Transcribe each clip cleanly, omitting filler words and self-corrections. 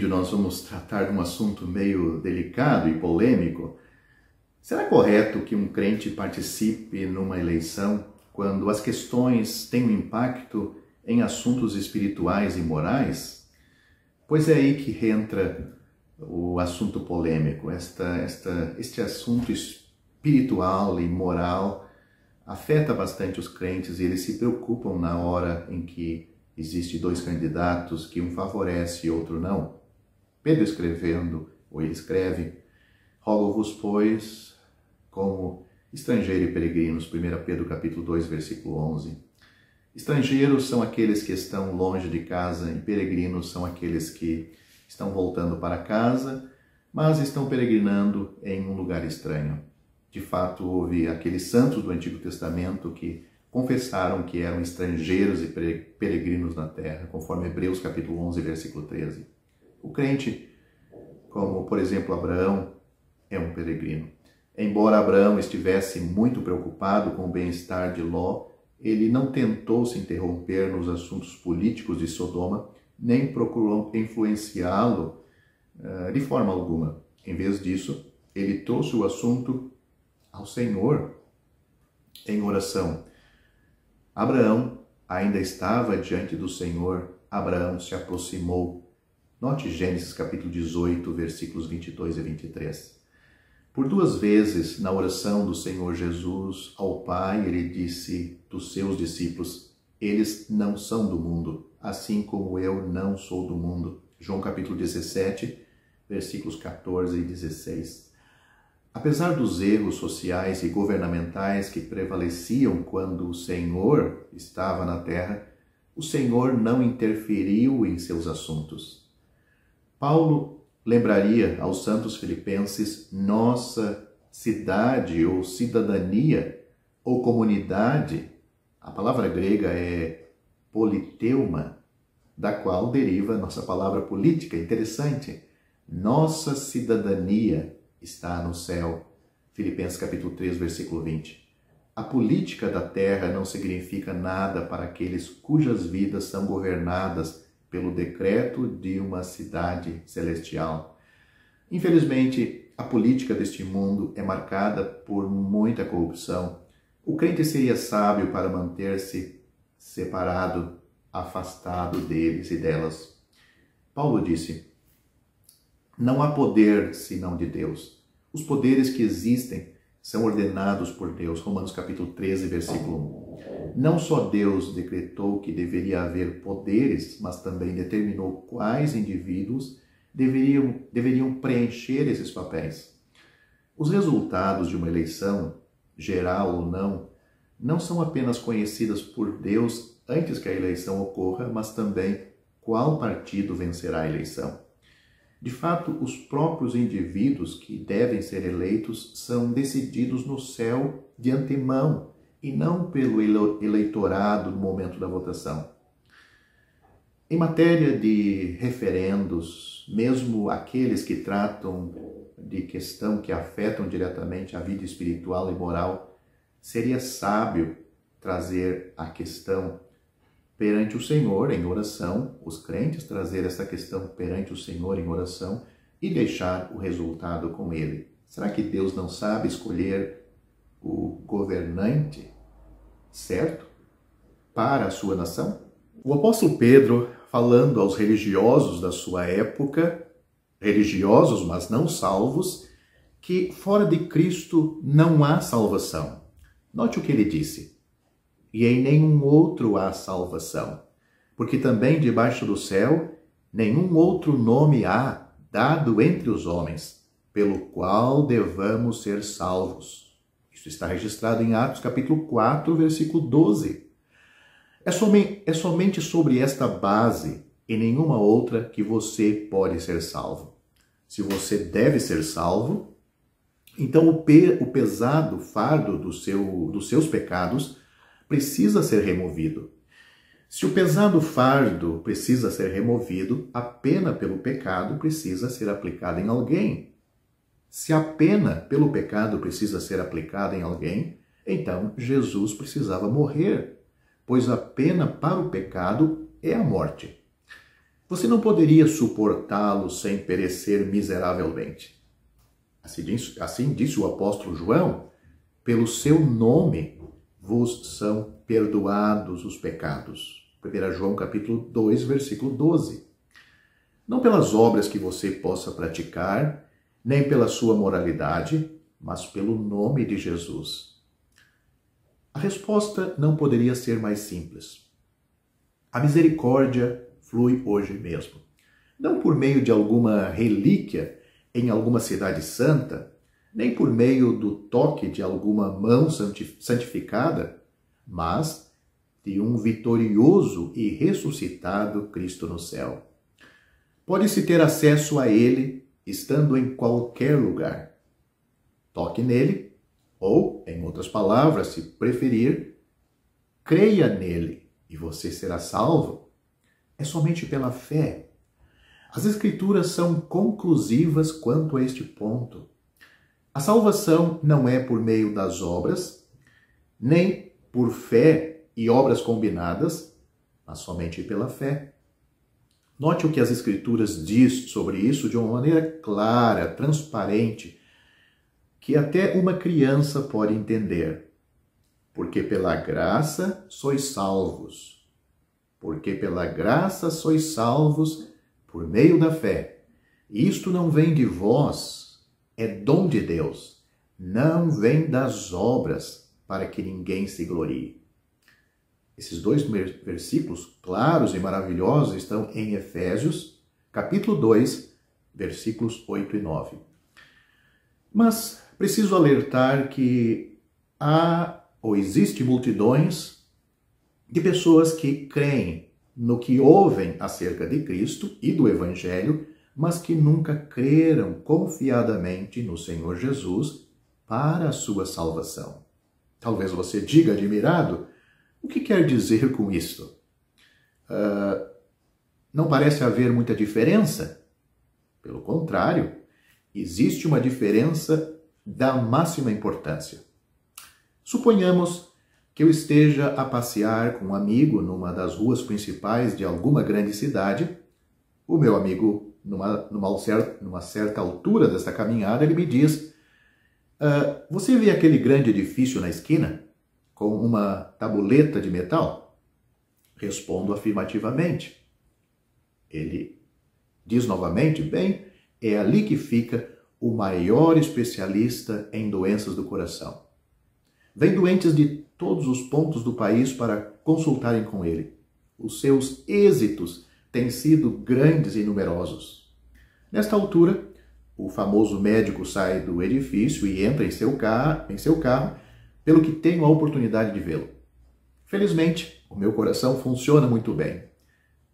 nós vamos tratar de um assunto meio delicado e polêmico. Será correto que um crente participe numa eleição quando as questões têm um impacto em assuntos espirituais e morais? Pois é aí que entra o assunto polêmico. Este assunto espiritual e moral afeta bastante os crentes e eles se preocupam na hora em que existem dois candidatos, que um favorece e outro não. Pedro escrevendo, ou ele escreve: rogo-vos, pois, como estrangeiro e peregrinos, 1 Pedro capítulo 2, versículo 11. Estrangeiros são aqueles que estão longe de casa e peregrinos são aqueles que estão voltando para casa, mas estão peregrinando em um lugar estranho. De fato, houve aqueles santos do Antigo Testamento que confessaram que eram estrangeiros e peregrinos na terra, conforme Hebreus capítulo 11, versículo 13. O crente, como por exemplo Abraão, é um peregrino. Embora Abraão estivesse muito preocupado com o bem-estar de Ló, ele não tentou se interromper nos assuntos políticos de Sodoma, nem procurou influenciá-lo de forma alguma. Em vez disso, ele trouxe o assunto ao Senhor em oração. Abraão ainda estava diante do Senhor. Abraão se aproximou. Note Gênesis capítulo 18, versículos 22 e 23. Por duas vezes, na oração do Senhor Jesus ao Pai, ele disse dos seus discípulos: eles não são do mundo, assim como eu não sou do mundo. João capítulo 17, versículos 14 e 16. Apesar dos erros sociais e governamentais que prevaleciam quando o Senhor estava na terra, o Senhor não interferiu em seus assuntos. Paulo lembraria aos santos filipenses: nossa cidade ou cidadania ou comunidade, a palavra grega é politeuma, da qual deriva nossa palavra política. Interessante. Nossa cidadania está no céu. Filipenses capítulo 3, versículo 20. A política da terra não significa nada para aqueles cujas vidas são governadas pelo decreto de uma cidade celestial. Infelizmente, a política deste mundo é marcada por muita corrupção. O crente seria sábio para manter-se separado, afastado deles e delas. Paulo disse: não há poder senão de Deus. Os poderes que existem são ordenados por Deus. Romanos capítulo 13, versículo 1. Não só Deus decretou que deveria haver poderes, mas também determinou quais indivíduos deveriam preencher esses papéis. Os resultados de uma eleição, geral ou não são apenas conhecidas por Deus antes que a eleição ocorra, mas também qual partido vencerá a eleição. De fato, os próprios indivíduos que devem ser eleitos são decididos no céu de antemão e não pelo eleitorado no momento da votação. Em matéria de referendos, mesmo aqueles que tratam de questão que afetam diretamente a vida espiritual e moral, seria sábio trazer a questão perante o Senhor em oração, os crentes trazer essa questão perante o Senhor em oração e deixar o resultado com Ele. Será que Deus não sabe escolher o governante certo para a sua nação? O apóstolo Pedro, falando aos religiosos da sua época, religiosos, mas não salvos, que fora de Cristo não há salvação. Note o que ele disse: e em nenhum outro há salvação, porque também debaixo do céu nenhum outro nome há dado entre os homens, pelo qual devamos ser salvos. Isso está registrado em Atos capítulo 4, versículo 12. É somente sobre esta base e nenhuma outra que você pode ser salvo. Se você deve ser salvo, então o pesado fardo dos seus pecados precisa ser removido. Se o pesado fardo precisa ser removido, a pena pelo pecado precisa ser aplicada em alguém. Se a pena pelo pecado precisa ser aplicada em alguém, então Jesus precisava morrer, pois a pena para o pecado é a morte. você não poderia suportá-lo sem perecer miseravelmente. Assim disse o apóstolo João, pelo seu nome vos são perdoados os pecados. 1 João capítulo 2, versículo 12. Não pelas obras que você possa praticar, nem pela sua moralidade, mas pelo nome de Jesus. A resposta não poderia ser mais simples. A misericórdia flui hoje mesmo. Não por meio de alguma relíquia em alguma cidade santa, nem por meio do toque de alguma mão santificada, mas de um vitorioso e ressuscitado Cristo no céu. Pode-se ter acesso a Ele estando em qualquer lugar. Toque nele, ou, em outras palavras, se preferir, creia nele e você será salvo. É somente pela fé. As Escrituras são conclusivas quanto a este ponto. A salvação não é por meio das obras, nem por fé e obras combinadas, mas somente pela fé. Note o que as Escrituras diz sobre isso de uma maneira clara, transparente, que até uma criança pode entender. Porque pela graça sois salvos. Porque pela graça sois salvos por meio da fé. Isto não vem de vós, é dom de Deus. Não vem das obras, para que ninguém se glorie. Esses dois versículos claros e maravilhosos estão em Efésios, capítulo 2, versículos 8 e 9. Mas preciso alertar que há ou existe multidões de pessoas que creem no que ouvem acerca de Cristo e do Evangelho, mas que nunca creram confiadamente no Senhor Jesus para a sua salvação. Talvez você diga admirado, o que quer dizer com isto? Não parece haver muita diferença? Pelo contrário, existe uma diferença da máxima importância. Suponhamos que eu esteja a passear com um amigo numa das ruas principais de alguma grande cidade. O meu amigo, numa certa altura dessa caminhada, ele me diz: você vê aquele grande edifício na esquina, com uma tabuleta de metal? Respondo afirmativamente. Ele diz novamente: bem, é ali que fica o maior especialista em doenças do coração. Vem doentes de todos os pontos do país para consultarem com ele. Os seus êxitos têm sido grandes e numerosos. Nesta altura, o famoso médico sai do edifício e entra em seu carro, pelo que tenho a oportunidade de vê-lo. Felizmente, o meu coração funciona muito bem.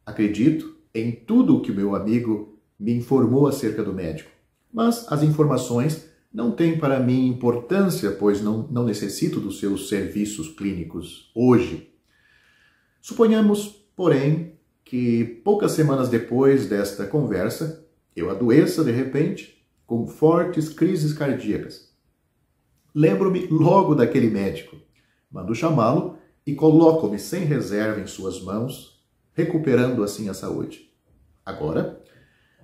Acredito em tudo o que o meu amigo me informou acerca do médico, mas as informações não têm para mim importância, pois não necessito dos seus serviços clínicos hoje. Suponhamos, porém, que poucas semanas depois desta conversa, eu adoeça de repente com fortes crises cardíacas. Lembro-me logo daquele médico. Mando chamá-lo e coloco-me sem reserva em suas mãos, recuperando assim a saúde. Agora,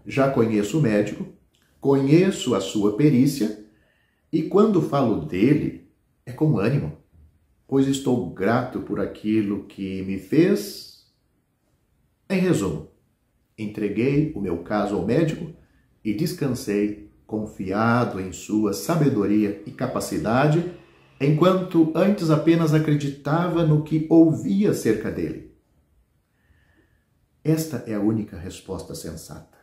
já conheço o médico, conheço a sua perícia e quando falo dele é com ânimo, pois estou grato por aquilo que me fez. Em resumo, entreguei o meu caso ao médico e descansei confiado em sua sabedoria e capacidade, enquanto antes apenas acreditava no que ouvia acerca dele. Esta é a única resposta sensata.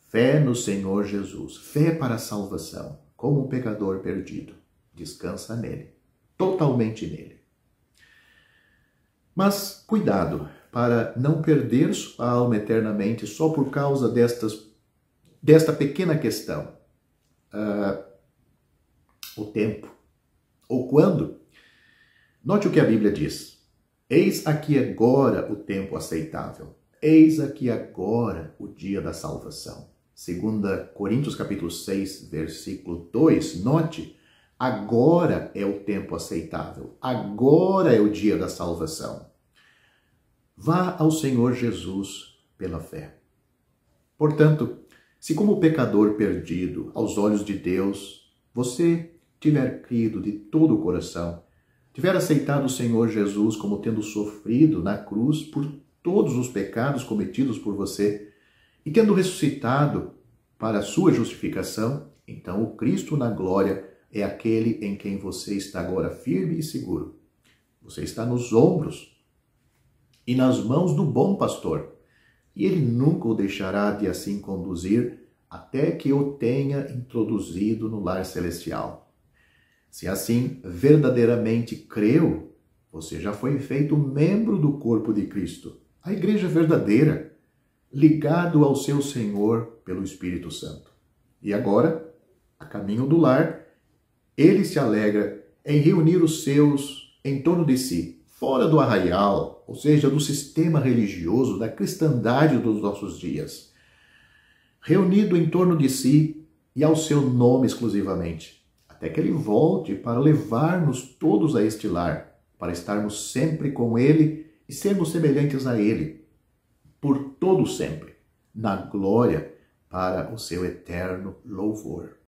Fé no Senhor Jesus, fé para a salvação, como um pecador perdido. Descansa nele, totalmente nele. Mas cuidado para não perder sua alma eternamente só por causa desta pequena questão. O tempo. Ou quando? Note o que a Bíblia diz. Eis aqui agora o tempo aceitável. Eis aqui agora o dia da salvação. 2 Coríntios capítulo 6, versículo 2. Note, agora é o tempo aceitável. Agora é o dia da salvação. Vá ao Senhor Jesus pela fé. Portanto, se como pecador perdido aos olhos de Deus, você tiver crido de todo o coração, tiver aceitado o Senhor Jesus como tendo sofrido na cruz por todos os pecados cometidos por você e tendo ressuscitado para a sua justificação, então o Cristo na glória é aquele em quem você está agora firme e seguro. Você está nos ombros e nas mãos do bom pastor, e ele nunca o deixará de assim conduzir até que o tenha introduzido no lar celestial. Se assim verdadeiramente creu, você já foi feito membro do corpo de Cristo, a igreja verdadeira, ligado ao seu Senhor pelo Espírito Santo. E agora, a caminho do lar, ele se alegra em reunir os seus em torno de si, fora do arraial, ou seja, do sistema religioso, da cristandade dos nossos dias. Reunido em torno de si e ao seu nome exclusivamente, até que ele volte para levar-nos todos a este lar, para estarmos sempre com ele e sermos semelhantes a ele, por todo sempre, na glória, para o seu eterno louvor.